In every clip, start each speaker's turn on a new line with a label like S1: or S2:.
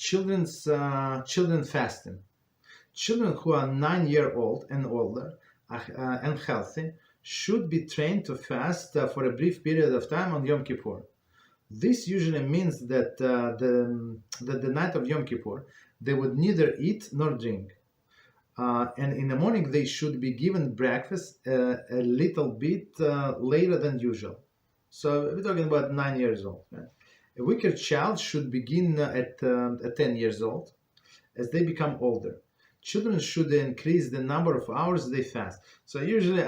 S1: children fasting. Children who are 9-year-old and older and healthy should be trained to fast for a brief period of time on Yom Kippur. This usually means that the night of Yom Kippur, they would neither eat nor drink. And in the morning, they should be given breakfast a little bit later than usual. So we're talking about 9 years old. Right? A weaker child should begin at 10 years old. As they become older, children should increase the number of hours they fast. So usually,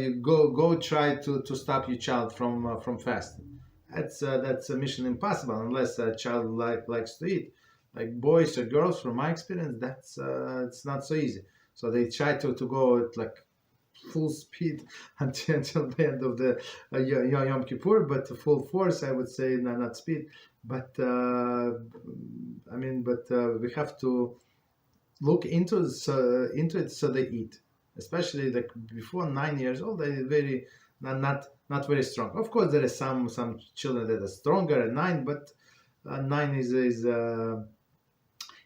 S1: you go try to stop your child from fasting. That's a mission impossible unless a child likes to eat. Like boys or girls, from my experience, it's not so easy. So they try to go at like full speed until the end of the Yom Kippur, but full force, I would say, not speed. But we have to look into it so they eat, especially like before 9 years old. They very not very strong. Of course, there are some children that are stronger at 9, but 9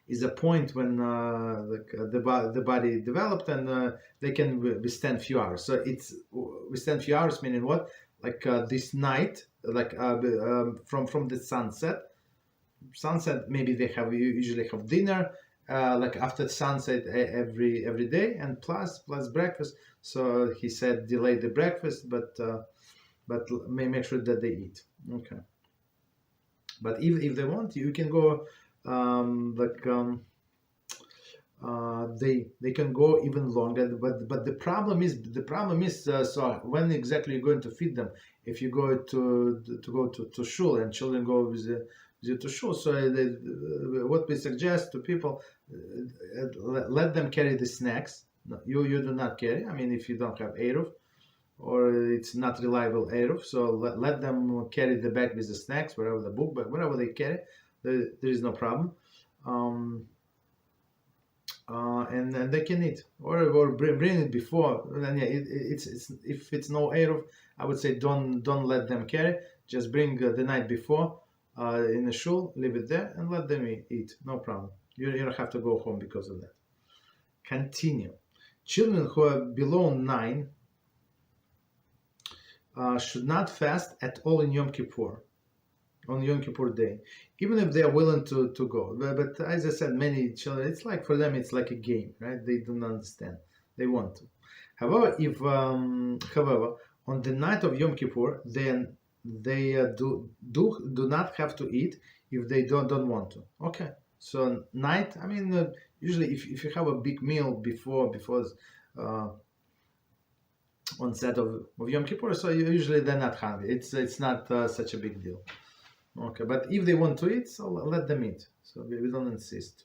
S1: is a point when the body developed and they can withstand few hours. So it's withstand few hours meaning what? Like this night, like from the sunset. Maybe they usually have dinner. Like after sunset every day, and plus breakfast. So he said delay the breakfast, but make sure that they eat. Okay. But if they want, you can go they can go even longer. But the problem is so when exactly you're going to feed them? If you go to shul and children go with you to shul, so what we suggest to people, let them carry the snacks. No, you do not carry. If you don't have Eruv or it's not reliable Eruv, so let them carry the bag with the snacks, wherever the book, but whatever they carry, there is no problem. And they can eat or bring it before. And yeah, it's if it's no Eruv, I would say don't let them carry. Just bring the night before. In the shul, leave it there and let them eat. No problem. You don't have to go home because of that. Continue. Children who are below 9 should not fast at all in Yom Kippur, on Yom Kippur day, even if they are willing to go. But as I said, many children, it's like for them, it's like a game, right? They don't understand. They want to. However, on the night of Yom Kippur, then they do not have to eat if they don't want to. Okay, so night. Usually if you have a big meal before onset of Yom Kippur, so usually they're not hungry. It's not such a big deal. Okay, but if they want to eat, so let them eat. So we don't insist.